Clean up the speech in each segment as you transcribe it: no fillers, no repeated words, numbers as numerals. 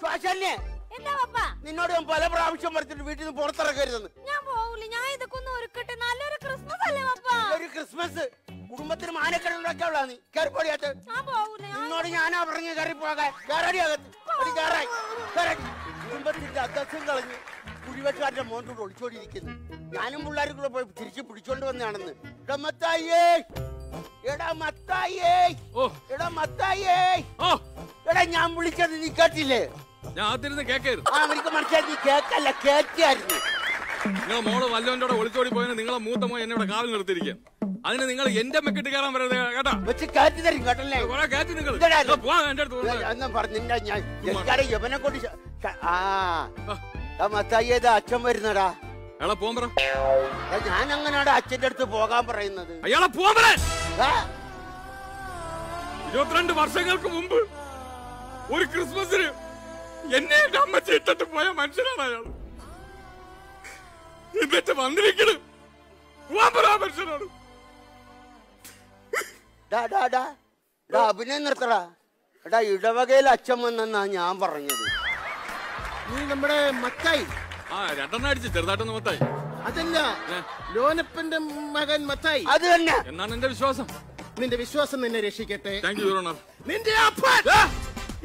ശ്വാസല്ലേ എന്താ പപ്പാ? നിന്നോട് ഞാൻ പല പ്രാവശ്യം പറഞ്ഞിട്ട് വീട്ടിൽ നിന്ന് പുറത്തിറക്കരുതെന്ന്. ഞാൻ പോവില്ല. ഞാൻ ഇതൊക്കെ ഒന്ന് ഒരുക്കട്ടെ. നല്ലൊരു ക്രിസ്മസ് അല്ലേ പപ്പാ? ഒരു ക്രിസ്മസ് കുടുംബത്തിന് മാനക്കേടുണ്ടാക്കാനുള്ള നീ കയറിപ്പോടിയാട്ട്. ഞാൻ പോവില്ല. നിന്നോട് ഞാനാ പറഞ്ഞു കയറി പോകാൻ. കുടുംബത്തിന്റെ അധ്യക്ഷം കളഞ്ഞ് കുഴിവെട്ടുകാരുടെ മോന്തോട് ഒളിച്ചോടിയിരിക്കുന്നു. ഞാനും പിള്ളേരും കൂടെ പോയി തിരിച്ച് പിടിച്ചോണ്ട് വന്നതാണെന്ന്. എടാ ഞാൻ വിളിച്ചത് നീ കേട്ടില്ലേ? അവർക്ക് മനസ്സിലായി നീ കേക്കല്ല കേറ്റായിരുന്നു. നിങ്ങളെ മോള് വല്ലവന്റെ ഒളിച്ചോടി പോയതിന് നിങ്ങളെ മൂത്ത മോൻ എന്നോട് കാവൽ നിർത്തിയിരിക്കുക. അതിന് നിങ്ങൾ എന്റെ മെക്കിട്ട് കയറാൻ വരരുത് കേട്ടാ. വെച്ച് കയറ്റി തരും കേട്ടല്ലേ? യവനെ കൊണ്ട് മത്തായിയത് അച്ഛൻ വരുന്നടാ. ഞാൻ അങ്ങനെയാണ് അച്ഛന്റെ അടുത്ത് പോകാൻ പറയുന്നത്. 22 വർഷങ്ങൾക്ക് മുമ്പ് ഒരു ക്രിസ്മസിന് എന്നെ അമ്മച്ചി ഇട്ടിട്ട് പോയ മനുഷ്യനാണ് അയാൾ. എന്നിട്ട് വന്നിരിക്കണ് മനുഷ്യനാണ്. അഭിനയം നിർത്തടാ. എടാ ഇടവകയിൽ അച്ഛൻ വന്നെന്നാ ഞാൻ പറഞ്ഞത്. നീ നമ്മുടെ മത്തായി രണ്ടെണ്ണം അടിച്ച് ചെറുതായിട്ടൊന്ന് മത്തായി. അതല്ല, ലോനപ്പന്റെ മകൻ മത്തായി. അത് തന്നെ എന്നാണ് എന്റെ വിശ്വാസം. നിന്റെ വിശ്വാസം നിന്നെ രക്ഷിക്കട്ടെ. നിന്റെ അപ്പൻ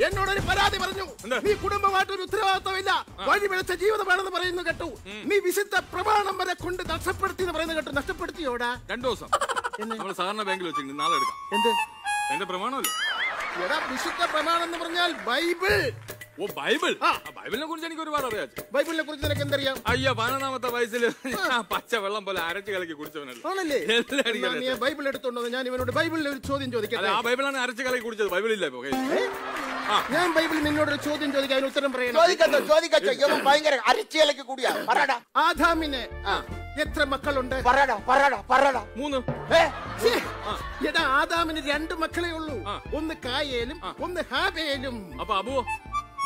എന്നോടൊരു പരാതി പറഞ്ഞു. നീ കുടുംബമായിട്ടൊരു ഉത്തരവാദിത്വമില്ല, വഴി പിഴച്ച ജീവിതമാണെന്ന് പറയുന്നു കേട്ടു. നീ വിശുദ്ധ പ്രമാണം വരെ കൊണ്ട് നഷ്ടപ്പെടുത്തി എന്ന് പറയുന്നത് കേട്ടു. നഷ്ടപ്പെടുത്തിയോടാ? 2 ദിവസം നമ്മൾ സാധാരണ ബാങ്കിൽ വെച്ചിട്ടുണ്ട്. നാളെ എടുക്കാം. എന്ത് എന്റെ പ്രമാണമല്ലേ? എടാ വിശുദ്ധ പ്രമാണം എന്ന് പറഞ്ഞാൽ ബൈബിൾ. ഓ ബൈബിൾ. ബൈബിളിനെ കുറിച്ച് എനിക്ക് ഒരുപാട് അറിയാം. ബൈബിളിനെ കുറിച്ച് നിനക്ക് എന്തറിയാം? അയ്യോ 11ാമത്തെ വയസ്സിൽ പച്ച വെള്ളം പോലെ അരച്ച് കലക്കി കുടിച്ചവനല്ലേ. നീ ബൈബിൾ എടുത്തോണ്ടോ? ഞാൻ ഇവനോട് ബൈബിളിൽ ഒരു ചോദ്യം ചോദിക്കട്ടെ. ആ ബൈബിളാണ് അരച്ച് കലക്കി കുടിച്ചത്. ബൈബിളില്ല. ഞാൻ ബൈബിളിൽ നിന്നോടൊരു ചോദ്യം ചോദിക്കാൻ അതിന് ഉത്തരം പറയണം. ഭയങ്കര അരച്ച് കലക്കി കൂടിയാ. ആദാമിന് എത്ര മക്കളുണ്ട്? 3. എടാ ആദാമിന് 2 മക്കളെ ഉള്ളൂ. ഒന്ന് കായേലും ഒന്ന് ഹാബേലും. അപ്പൊ അബുവോ?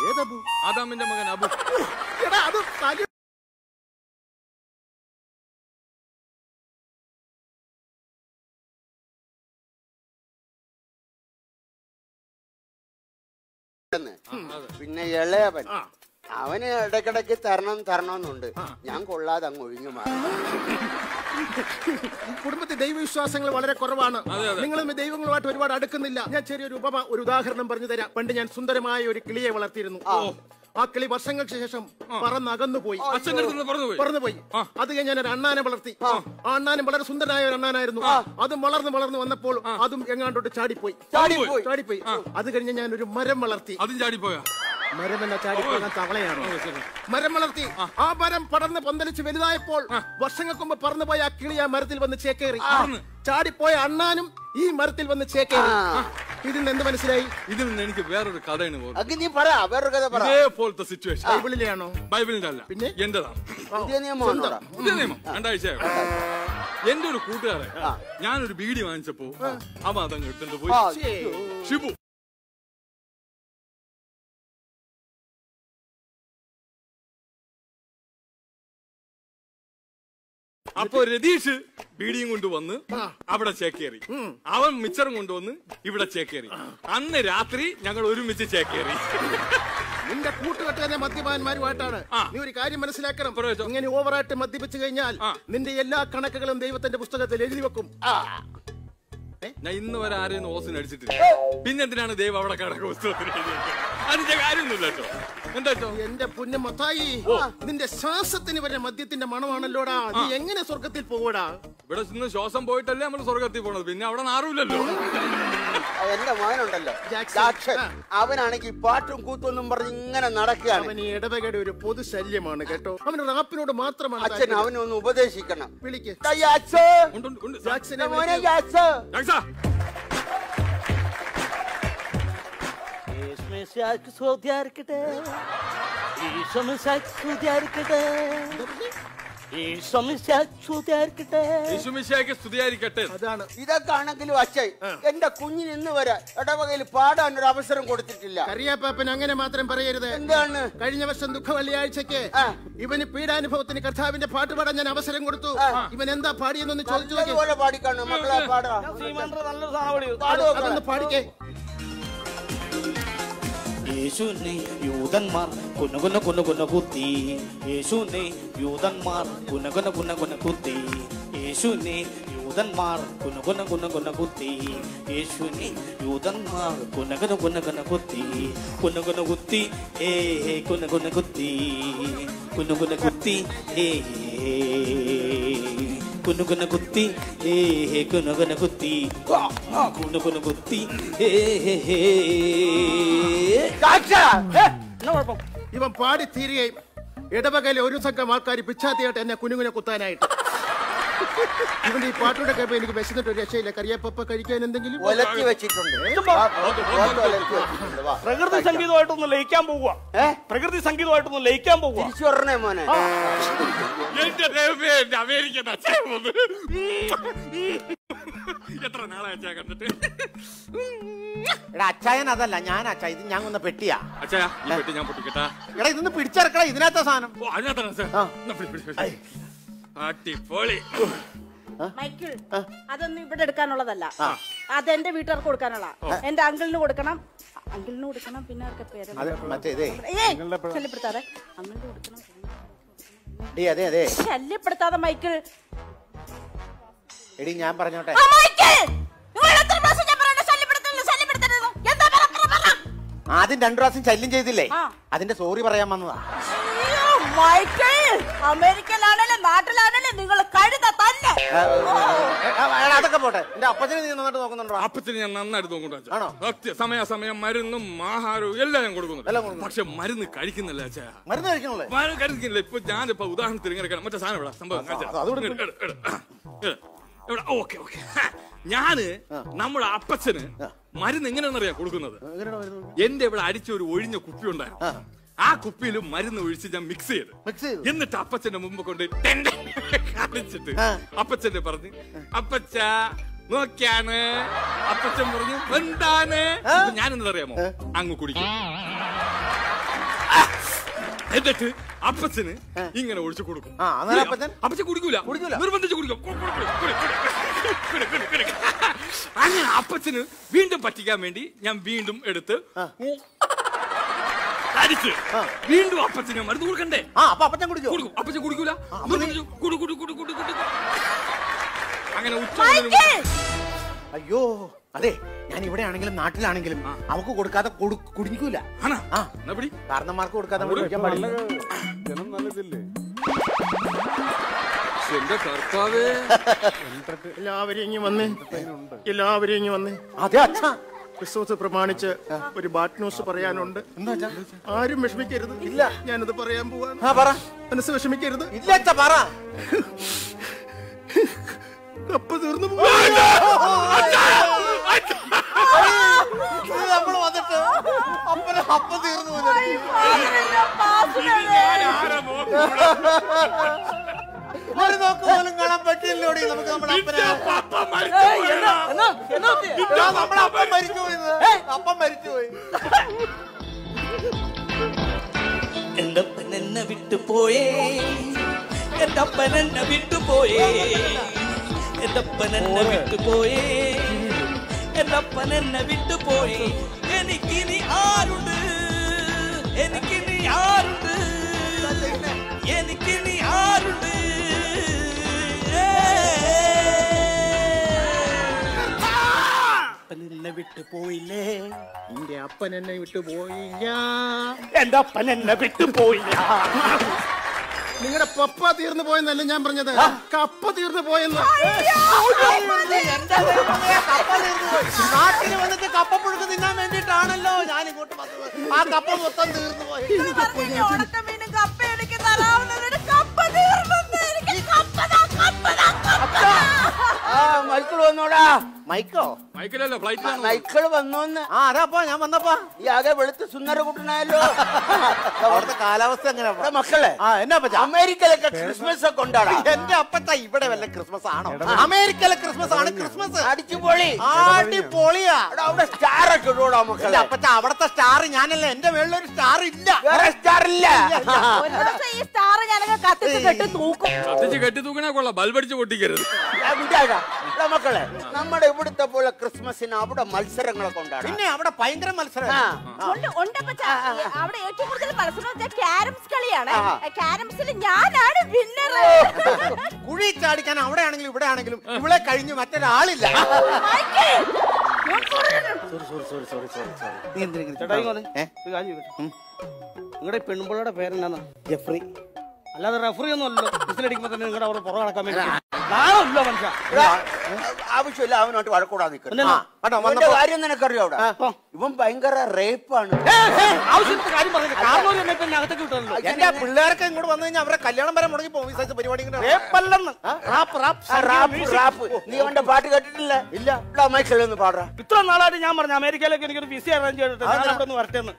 ഏതബു? ആദാമിന്റെ മകൻ അബു. എടാ അത് പിന്നെ ഇളയവൻ അവന് ഇടക്കിടക്ക് തരണമെന്നുണ്ട്. ഞാൻ കൊള്ളാതെ അങ്ങ് ഒഴിഞ്ഞു മാറി. കുടുംബത്തിൽ ദൈവവിശ്വാസങ്ങൾ വളരെ കുറവാണ്. നിങ്ങളും ദൈവങ്ങളുമായിട്ട് ഒരുപാട് അടുക്കുന്നില്ല. ഞാൻ ചെറിയൊരു ഒരു ഉദാഹരണം പറഞ്ഞു തരാം. പണ്ട് ഞാൻ സുന്ദരമായ ഒരു കിളിയെ വളർത്തിയിരുന്നു. ആ കിളി വർഷങ്ങൾക്ക് ശേഷം പറന്നകന്നു പോയി. പറന്നുപോയി. അത് കഴിഞ്ഞ് ഞാൻ ഒരു അണ്ണാനെ വളർത്തി. ആ അണ്ണാനും വളരെ സുന്ദരനായ ഒരു അണ്ണാനായിരുന്നു. അതും വളർന്ന് വന്നപ്പോൾ അതും എങ്ങാണ്ടോട്ട് ചാടിപ്പോയി. അത് കഴിഞ്ഞ് ഞാൻ ഒരു മരം വളർത്തി. അതും ചാടിപ്പോയാ? മരമെന്ന ചാടിപ്പോകാൻ തവളയാണോ? മരം വളർത്തി. ആ മരം പടർന്ന് പന്തലിച്ച് വലുതായപ്പോൾ വർഷങ്ങൾക്ക് മുമ്പ് പറന്നുപോയ ആ കിളി ആ മരത്തിൽ വന്ന് ചേക്കേറി. ചാടിപ്പോയ അണ്ണാനും ഈ മരത്തിൽ വന്ന് ചേക്കേറി. ഇതിൽ നിന്ന് എന്ത് മനസ്സിലായി? ഇതിൽ നിന്ന് എനിക്ക് വേറൊരു കഥയാണ്. ഇതേപോലത്തെ സിറ്റുവേഷൻ ബൈബിളിലെയാണോ? ബൈബിളിന്റെ അല്ല, പിന്നെ എന്റേതാണ്. പുതിയ നിയമം 2 ആഴ്ച. എന്റെ ഒരു കൂട്ടുകാരൻ ഞാനൊരു ബീഡി വാങ്ങിച്ചപ്പോ അവ അതങ്ങ് ഇട്ടുണ്ട് പോയി. ഷിബു അപ്പൊ രതീഷ് ബീഡിയും കൊണ്ടുവന്ന് അവിടെ ചേക്കേറി. അവൻ മിച്ചറും കൊണ്ടുവന്ന് ഇവിടെ ചേക്കേറി. അന്ന് രാത്രി ഞങ്ങൾ ഒരുമിച്ച് ചേക്കേറി. നിന്റെ കൂട്ടുകെട്ടുകാരെ മദ്യപാന്മാരുമായിട്ടാണ്. നീ ഒരു കാര്യം മനസ്സിലാക്കണം. ഇങ്ങനെ ഓവറായിട്ട് മദ്യപിച്ചു കഴിഞ്ഞാൽ നിന്റെ എല്ലാ കണക്കുകളും ദൈവത്തിന്റെ പുസ്തകത്തിൽ എഴുതി വെക്കും. ഞാൻ ഇന്ന് വരെ ആരെയും ഓസിന് അടിച്ചിട്ടില്ല. പിന്നെ എന്തിനാണ് ദൈവം അവിടെ കണക്ക് പുസ്തകത്തിന് അതിന്റെ കാര്യമൊന്നുമില്ല കേട്ടോ. എന്താ എന്റെ പൊന്നു മത്തായി, നിന്റെ ശ്വാസത്തിന് വരെ മദ്യത്തിന്റെ മണമാണല്ലോടാ. നീ എങ്ങനെ സ്വർഗത്തിൽ പോവടാ? ഇവിടെ നിന്ന് ശ്വാസം പോയിട്ടല്ലേ നമ്മൾ സ്വർഗത്തിൽ പോണത്. പിന്നെ അവിടെ ആരുമില്ലല്ലോ. എന്റെ മോനുണ്ടല്ലോ അവനാണെങ്കിൽ പാട്ടും കൂത്തൊന്നും പറഞ്ഞ് ഇങ്ങനെ നടക്കുകയാണ്. അവൻ ഈ ഇടവകയുടെ ഒരു പൊതു ശല്യമാണ് കേട്ടോ. അവന് റാപ്പിനോട് മാത്രമാണ്. അച്ഛൻ അവനൊന്ന് ഉപദേശിക്കണം. വിളിക്ക്. അതാണ് ഇതൊക്കെ ആണെങ്കിലും അച്ഛൻ എന്റെ കുഞ്ഞിന് ഇന്ന് വരെ ഇടവകയിൽ പാടാൻ ഒരു അവസരം കൊടുത്തിട്ടില്ല. കറിയാപ്പാപ്പൻ അങ്ങനെ മാത്രം പറയരുത്. എന്താണ്? കഴിഞ്ഞ വർഷം ദുഃഖ വെള്ളിയാഴ്ചക്ക് ഇവന് പീഡാനുഭവത്തിന് കർത്താവിന്റെ പാട്ട് പാടാൻ ഞാൻ അവസരം കൊടുത്തു. ഇവൻ എന്താ പാടിയെന്നൊന്ന് ചോദിച്ചു. പാടിക്കാണോ മക്കളെ? പാടാ, അതൊന്ന് പാടിക്കേ. യേശുവിനെ യൂതന്മാർ കുന കുത്തി. യേശുവിനെ യൂതന്മാർ കുന കുത്തി. യേശുവിനെ യൂതന്മാർ കുന കുത്തി. യേശുവിനെ യൂതന്മാർ കുന കുത്തി. കുത്തി ഏ കുന കുത്തി. കുത്തി ഏ കുന കുത്തി. ഏ കുന കുത്തി. കുത്തി ഇവൻ പാടി തീരുകയും ഇടവകയിലെ ഒരു സംഘം ആൾക്കാർ പിച്ചാത്തിയായിട്ട് എന്നെ കുനുകുനെ കുത്താനായിട്ട്. ഇവന്റെ ഈ പാട്ടോടെ കേൾപ്പോ എനിക്ക് വിശന്നിട്ട് ഒരു രക്ഷയില്ല. കറിയപ്പ കഴിക്കാൻ എന്തെങ്കിലും പ്രകൃതി സംഗീതമായിട്ടൊന്ന് ലയിക്കാൻ പോവുക. പ്രകൃതി സംഗീതമായിട്ടൊന്ന് ലയിക്കാൻ പോവുക. തിരിച്ചു പറഞ്ഞേ മോനെ. എന്റെ ദൈവമേ, എന്റെ അമേരിക്കൻ അച്ഛൻ വന്നു. എത്ര നാളെ അച്ഛാ കണ്ടിട്ട്. എടാ അച്ചായൻ അതല്ല, ഞാൻ അച്ചായ. ഇത് ഞാൻ കൊന്ന പെട്ടിയാ. അച്ഛാ ഈ പെട്ടി ഞാൻ പൊട്ടിക്കട്ടാ. എടാ ഇതൊന്ന് പിടിച്ചിറക്കടാ, ഇതിനകത്ത സാധനം. ഓ അതിനകത്താണ്. അടിപൊളി. മൈക്കിൾ, അതൊന്നും ഇവിടെ എടുക്കാനുള്ളതല്ല. അതെന്റെ വീട്ടുകാർക്ക് കൊടുക്കാനുള്ള. എന്റെ അങ്കിളിന് കൊടുക്കണം. പിന്നെ അവർക്ക് പേര് ശല്യപ്പെടുത്താതെ. അങ്കിളിന് കൊടുക്കണം. ശല്യപ്പെടുത്താതെ മൈക്കിൾ. എടി ഞാൻ പറഞ്ഞോട്ടെ. ആദ്യം 2 പ്രാവശ്യം ശല്യം ചെയ്തില്ലേ, അതിന്റെ സോറി പറയാൻ വന്നതാ. അമേരിക്കയിലാണല്ലേ നാട്ടിലാണല്ലേ നിങ്ങൾ കഴുത തന്നെ. അതൊക്കെ പോട്ടെ. എന്റെ അപ്പച്ചനെ നീ നന്നായിട്ട് നോക്കുന്നുണ്ടോ? അപ്പച്ചന് ഞാൻ നന്നായിട്ട് നോക്കുന്നുണ്ടോ? സമയാസമയം മരുന്നും ആഹാരവും എല്ലാം ഞാൻ കൊടുക്കുന്നുണ്ട്. പക്ഷെ മരുന്ന് കഴിക്കുന്നില്ല അച്ഛാ. മരുന്ന് കഴിക്കുന്നില്ല. ഇപ്പൊ ഞാനിപ്പോ ഉദാഹരണത്തിന് ഇങ്ങനെ മറ്റേ സാധനം ഇവിടെ സംഭവം. ഓക്കെ ഞാന് നമ്മുടെ അപ്പച്ചന് മരുന്ന് എങ്ങനെയാണെന്നറിയാം കൊടുക്കുന്നത്. എന്റെ ഇവിടെ അടിച്ച ഒരു ഒഴിഞ്ഞ കുപ്പി ഉണ്ടായിരുന്നു. ആ കുപ്പിയിൽ മരുന്ന് ഒഴിച്ച് ഞാൻ മിക്സ് ചെയ്ത് എന്നിട്ട് അപ്പച്ചന്റെ മുമ്പ് കൊണ്ട് കാണിച്ചിട്ട് അപ്പച്ചന്റെ പറഞ്ഞു, അപ്പച്ച നോക്കിയാണ്. അപ്പച്ചൻ പറഞ്ഞു എന്താണ്? ഞാൻ എന്താറിയാമോ, അങ്ങ് കുടിക്കും. എന്നിട്ട് അപ്പച്ചന് ഇങ്ങനെ ഒഴിച്ചു കൊടുക്കും. അപ്പച്ചൻ കുടിക്കൂല, നിർബന്ധിച്ച് കുടിക്കും. അങ്ങനെ അപ്പച്ചന് വീണ്ടും പറ്റിക്കാൻ വേണ്ടി ഞാൻ വീണ്ടും എടുത്ത് അടിച്ച് വീണ്ടും അപ്പച്ചന് മരുന്ന് കൊടുക്കണ്ടേ? കൊടുക്കും. അപ്പച്ചൻ കുടിക്കൂല, അങ്ങനെ അയ്യോ അതെ, ഞാൻ ഇവിടെ ആണെങ്കിലും നാട്ടിലാണെങ്കിലും അവക്ക് കൊടുക്കാതെ കുടിക്കൂല. കാരണന്മാർക്ക് കൊടുക്കാതെ എല്ലാവരും ഇങ്ങി വന്നേ. അതെ അച്ഛാ, ക്രിസ്മസ് പ്രമാണിച്ച് ഒരു ബാഡ് ന്യൂസ് പറയാനുണ്ട്. ആരും വിഷമിക്കരുത്. ഇല്ല, ഞാനത് പറയാൻ പോവാണ്. മനസ്സ് വിഷമിക്കരുത്. ഇല്ല അച്ഛാ, പറ. കപ്പ തീർന്നു നമ്മൾ വന്നിട്ട് അപ്പ തീർന്നു ഒരു നോക്ക് പോലും കാണാൻ പറ്റില്ലോടി നമുക്ക്. നമ്മുടെ അപ്പം മരിച്ചുപോയി. അപ്പം മരിച്ചുപോയി. എന്റെ അപ്പൻ എന്നെ വിട്ടുപോയേ. എന്റെ അപ്പൻ എന്നെ വിട്ടുപോയേ. എന്റെ അപ്പൻ എന്നെ വിട്ടുപോയേ. എന്റെ അപ്പൻ എന്നെ വിട്ടുപോയി. എനിക്കിനി ആരുണ്ട്? എനിക്കിനി ആരുണ്ട്? എനിക്കിനി ആരുണ്ട്? എന്നെ വിട്ടുപോയില്ലേ? എന്റെ അപ്പൻ എന്നെ വിട്ടുപോയില്ല. എന്റെ അപ്പൻ എന്നെ വിട്ടുപോയില്ല. നിങ്ങളുടെ പപ്പ തീർന്നു പോയെന്നല്ല ഞാൻ പറഞ്ഞത്, കപ്പ തീർന്നു പോയെന്ന്. നാട്ടിൽ വന്നിട്ട് കപ്പ പുഴുക്ക് തിന്നാൻ വേണ്ടിട്ടാണല്ലോ ഞാൻ ഇങ്ങോട്ട് വന്നത്. ആ കപ്പ മൊത്തം തീർന്നു പോയി. കപ്പ എനിക്ക് തരാവുന്നവരുടെ കപ്പ തീർന്നു. മൈക്കിൾ വന്നോടാ. മൈക്കിളല്ല, ഫ്ലൈറ്റിലാണ്. മൈക്കിൾ വന്നോന്ന്. അതാപ്പാ ഞാൻ വന്നപ്പാ. ഈ ആകെ വെളുത്ത് സുന്ദര കുട്ടനായല്ലോ. അവിടുത്തെ കാലാവസ്ഥ എങ്ങനെയാ മക്കളെ? എന്നാ അമേരിക്കയിലൊക്കെ ക്രിസ്മസ് ഒക്കെ ഉണ്ടാടാ. എന്റെ അപ്പച്ച ഇവിടെ വല്ല ക്രിസ്മസ് ആണോ? അമേരിക്കയിലെ ക്രിസ്മസ് ആണ് ക്രിസ്മസ്. അടിച്ചുപൊളി. അടിപൊളിയാ. അവിടെ സ്റ്റാർ ഒക്കെ ഇടൂടാ മക്കളെ. അപ്പച്ച അവിടത്തെ സ്റ്റാർ ഞാനല്ല. എന്റെ മേളിലൊരു സ്റ്റാർ ഇല്ല. വേറെ സ്റ്റാർ ഇല്ല. ഈ സ്റ്റാർ ഞാനൊക്കെ കത്തിച്ച് കെട്ടി തൂക്കും. കത്തിച്ച് കെട്ടി തൂക്കണേ കൊള്ളാം, ബൾബടിച്ച് പൊട്ടിക്കരുത്. മക്കളെ, നമ്മുടെ ഇവിടുത്തെ പോലെ ക്രിസ്മസിന് അവിടെ മത്സരങ്ങളൊക്കെ ഉണ്ടാകും. പിന്നെ അവിടെ ഭയങ്കര മത്സരം. അവിടെ ഏറ്റവും കൂടുതൽ മത്സരം ക്യാരംസ് കളിയാണ്. ക്യാരംസിൽ ഞാനാണ് വിന്നർ. കുഴി ചാടിക്കാൻ അവിടെ ആണെങ്കിലും ഇവിടെ ആണെങ്കിലും ഇവിടെ കഴിഞ്ഞ് മറ്റൊരാളില്ല. നിങ്ങളുടെ പെൺപിള്ളയുടെ പേരെന്നാ? ജെഫ്രി. അല്ലാതെ റെഫറി ഒന്നും അല്ലല്ലോ. വിസിലടിക്കുമ്പോ തന്നെ നിങ്ങളുടെ അവിടെ പുറകെ നടക്കാൻ വേണ്ടി നാളല്ല മനുഷ്യ. ആവശ്യമില്ല അവനോട്ട് വഴക്കൂടാ നിൽക്കുന്നത്. കാര്യം നിനക്കറിയോ? ഇവൻ ഭയങ്കര റേപ്പാണ്. ആവശ്യത്തിന് കാര്യം പറഞ്ഞില്ല. കാരണം അകത്തേക്ക് വിട്ടല്ലോ. എന്റെ പിള്ളേർക്ക് ഇങ്ങോട്ട് വന്നു കഴിഞ്ഞാൽ അവരുടെ കല്യാണം വരെ മുടങ്ങി പോകും. ഈ പരിപാടി നീ അവന്റെ പാട്ട് കേട്ടിട്ടില്ല? ഇല്ല. മൈക്കിലൊന്ന് പാടാ. ഇത്ര നാളായിട്ട് ഞാൻ പറഞ്ഞു അമേരിക്കയിലേക്ക് എനിക്കൊരു വിസ അറേഞ്ച് ചെയ്തിട്ട് വരട്ടെന്ന്.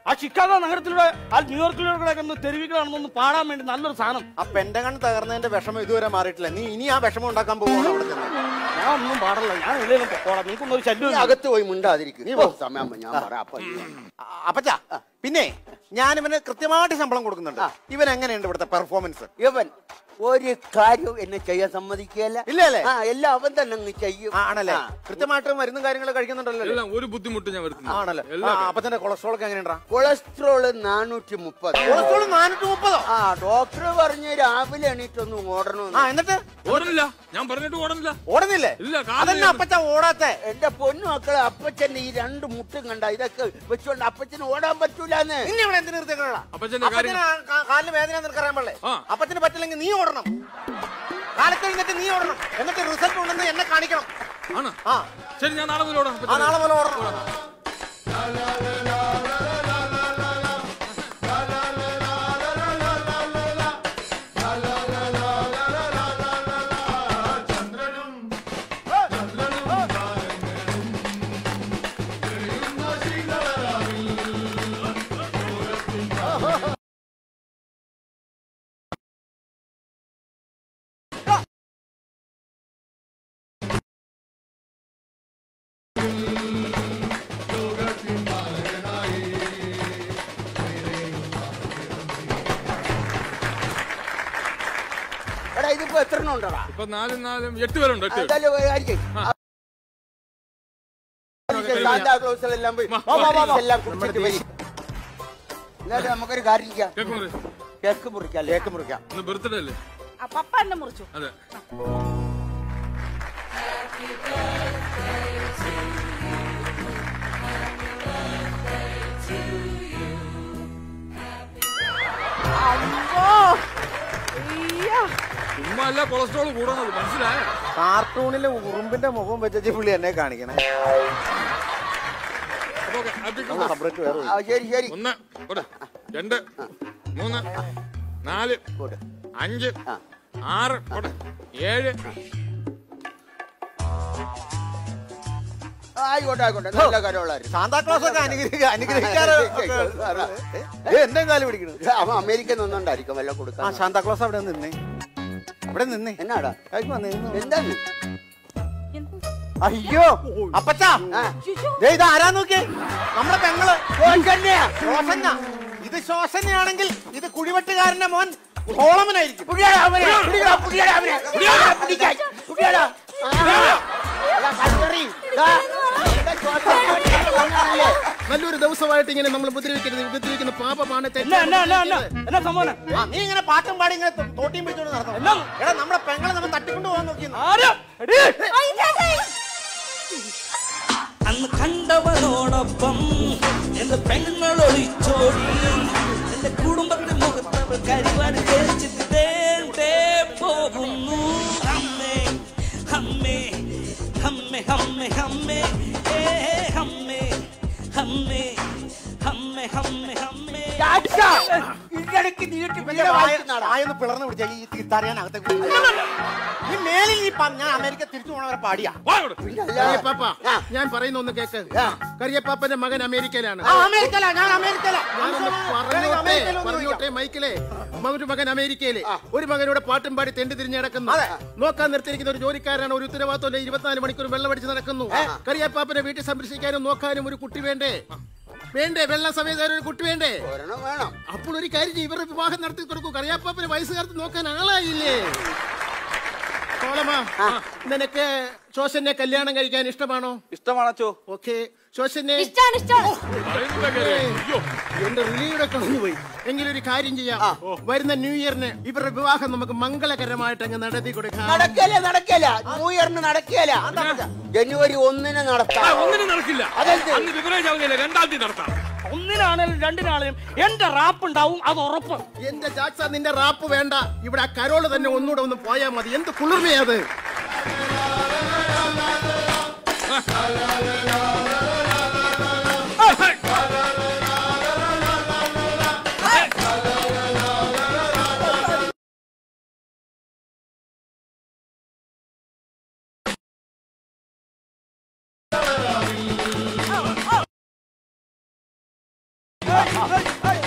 ആ ചിക്കാഗോ നഗരത്തിലൂടെ ആ ന്യൂയോർക്കിലൂടെ ഒന്ന് തെരുവികളാണെന്നൊന്ന് പാടാൻ വേണ്ടി നല്ലൊരു സാധനം. ആ പെന്റഗൺ തകർന്നതിന്റെ വിഷമം ഇതുവരെ മാറിയിട്ടില്ല. നീ ഇനി ആ വിഷമം ഉണ്ടാക്കാൻ പോകുന്നു. അവിടെ ഞാൻ ഒന്നും പാടില്ല. ഞാൻ എവിടെയും പോടാം. നിങ്ങൾക്കൊന്നും ഒരു ശല്യം അകത്ത് പോയി മിണ്ടാതിരിക്കും. സമയം ഞാൻ പറയാം. അപ്പച്ചാ, പിന്നെ ഞാൻ ഇവന് കൃത്യമായിട്ട് ശമ്പളം കൊടുക്കുന്നുണ്ട്. ഇവൻ എങ്ങനെയുണ്ട് ഇവിടുത്തെ പെർഫോമൻസ്? ഇവൻ ഒരു കാര്യം എന്നെ ചെയ്യാൻ സമ്മതിക്കുകയല്ല. ഇല്ലല്ലേ? എല്ലാം അവൻ തന്നെ അങ്ങ് ചെയ്യും. ആണല്ലേ? കൃത്യമായിട്ട് മരുന്നും കാര്യങ്ങളും കഴിക്കുന്നുണ്ടല്ലോ. ഒരു ബുദ്ധിമുട്ട് ഞാൻ വരുത്തുന്നു. ആണല്ലേ? അപ്പച്ചന്റെ കൊളസ്ട്രോൾ ഒക്കെ എങ്ങനെയുണ്ടാ? കൊളസ്ട്രോള് 430. കൊളസ്ട്രോൾ 430? ഡോക്ടർ പറഞ്ഞ് രാവിലെ എണീറ്റൊന്ന് ഓടണം. എന്നിട്ട് ഓടണില്ല. ഞാൻ പറഞ്ഞിട്ട് ഓടണില്ല. ഓടുന്നില്ലേ? അതന്നെ അപ്പച്ച ഓടാത്ത. എന്റെ പൊന്നു മക്കളെ, അപ്പച്ചന്റെ ഈ 2 മുട്ടും കണ്ട ഇതൊക്കെ വെച്ചോണ്ട് അപ്പച്ചന് ഓടാൻ പറ്റൂലെന്ന്. ഇനി ഇവിടെ എന്തിനു നിർത്തിക്കണ? അപ്പച്ചന്റെ കാലിന് വേദന നിനക്കറിയാൻ പാടില്ലേ? അപ്പച്ചന് പറ്റില്ലെങ്കിൽ നീ ഓടണം. കാലത്ത് കഴിഞ്ഞിട്ട് നീ ഓടണം. എന്നിട്ട് റിസൾട്ട് ഉണ്ടെന്ന് എന്നെ കാണിക്കണം. ആണ്. ശരി, ഞാൻ നാളെ പോലെ ഓടാം. നാളെ പോലെ ഓടണം. ഇതിപ്പോ എത്ര ഉണ്ടോടാ? ഇപ്പൊ 4 4 8 പേരുണ്ട്. നമുക്കൊരു കാര്യം ചെയ്യാം. കേക്ക് മുറിക്കാം. കേക്ക് മുറിക്കാം. ബർത്ത്ഡേ അല്ലേ? പപ്പ എന്നെ മുറിച്ചു. അതെ. ഉമ്മല്ല കൊളസ്ട്രോൾ കൂടണത്, മനസ്സിലായ? കാർട്ടൂണിലെ ഉറുമ്പിന്റെ മുഖം വെച്ചു പുള്ളി എന്നെ കാണിക്കണേ. ശരി ശരി. 1 2 3 4 5 6 7. ആയിക്കോട്ടെ ആയിക്കോട്ടെ. നല്ല കാര്യമുള്ളവര്. സാന്താക്ലോസ് ഒക്കെ അനുഗ്രഹിക്കാറ്. എന്റെ കാല് പിടിക്കണത് അവൻ അമേരിക്കയിൽ നിന്നുണ്ടായിരിക്കും വല്ല കൊടുക്കാൻ. സാന്താക്ലോസ് അവിടെ നിന്നേ. ഇവിടെ നിന്നേ. എന്നാടാ എന്താണ്? അയ്യോ അപ്പച്ചാ, ഇത് ആരാ നോക്കിയേ? നമ്മുടെ പെങ്ങള് ശോശന. ഇത് ശോശനയാണെങ്കിൽ ഇത് കുഴിവെട്ടുകാരന്റെ മോൻ സോളമനായിരിക്കും. നല്ലൊരു ദിവസമായിട്ട് ഇങ്ങനെ നമ്മൾ ഉപദ്രവിക്കുന്ന പാപമാണ്. നീ ഇങ്ങനെ പാട്ടും പാടി ഇങ്ങനെ തോട്ടിയും പിടിച്ചോണ്ട് നടന്നു. എടാ, നമ്മുടെ പെങ്ങളെ നമ്മൾ തട്ടിക്കൊണ്ട് പോകാൻ നോക്കി. അന്ന് കണ്ടവനോടൊപ്പം എന്റെ പെങ്ങൾ ഒളിച്ചോടി. എന്റെ കുടുംബത്തിന്റെ മുഖത്ത് കരിവാരി തേച്ചിട്ട് പോകുന്നു. അമ്മേ അമ്മേ അമ്മേ അമ്മേ അമ്മേ അമ്മേ അമ്മേ അമ്മേ അമ്മേ അമ്മേ. ആയൊന്ന് പിളർന്ന് പിടിച്ചാ ഈ തീർത്തറിയാനകത്തേക്ക് ഈ മേലിൽ ഈ ഞാൻ അമേരിക്ക തിരിച്ചു പോണവരെ പാടിയാ. ഞാൻ പറയുന്ന ഒന്ന് കേക്ക്. കറിയപ്പാപ്പന്റെ മകൻ അമേരിക്കയിലാണ്. പറഞ്ഞോട്ടെ മൈക്കിലെ. ഒരു മകൻ അമേരിക്കയില്, ഒരു മകനോട് പാട്ടും പാടി തെണ്ടി തിരിഞ്ഞ് നടക്കുന്നു. നോക്കാൻ നിർത്തിയിരിക്കുന്ന ഒരു ജോലിക്കാരനാണ്. ഒരു ഉത്തരവാദിത്തം 24 മണിക്കൂർ വെള്ളമടിച്ച് നടക്കുന്നു. കറിയപ്പാപ്പനെ വീട്ടിൽ സംരക്ഷിക്കാനും നോക്കാനും ഒരു കുട്ടി വേണ്ടേ? വേണ്ടേ വെള്ള സമയത്ത് ഒരു കുട്ടി വേണ്ടേ? ഒരെണ്ണം വേണം. അപ്പോൾ ഒരു കാര്യം ഇവരുടെ വിവാഹം നടത്തി കൊടുക്കൂ. കറിയാപ്പാപ്പിന് വയസ്സുകാലത്ത് നോക്കാൻ ആളായില്ലേ? നിനക്ക് ശോശനെ കല്യാണം കഴിക്കാൻ ഇഷ്ടമാണോ? ഇഷ്ടമാണോ? ഓക്കെ. ശോശനെ എന്റെ റിലീവിടെ കളഞ്ഞുപോയി. എങ്കിലൊരു കാര്യം ചെയ്യാം, വരുന്ന ന്യൂ ഇയറിന് ഇവരുടെ വിവാഹം നമുക്ക് മംഗളകരമായിട്ട് അങ്ങ് നടത്തി കൊടുക്കാം. നടക്കില്ല. ന്യൂ ഇയറിന് നടക്കില്ല. ജനുവരി 1-ന് നടത്താം. 1-ന് നടക്കില്ല. നടത്താം. 1-നാണേലും 2-നാണേലും എന്റെ റാപ്പ് ഉണ്ടാവും, അത് ഉറപ്പ്. എന്റെ ജാക്സ നിന്റെ റാപ്പ് വേണ്ട. ഇവിടെ ആ കരോള് തന്നെ ഒന്നുകൂടെ ഒന്ന് പോയാൽ മതി. എന്ത് കുളിർമയത്. Hey!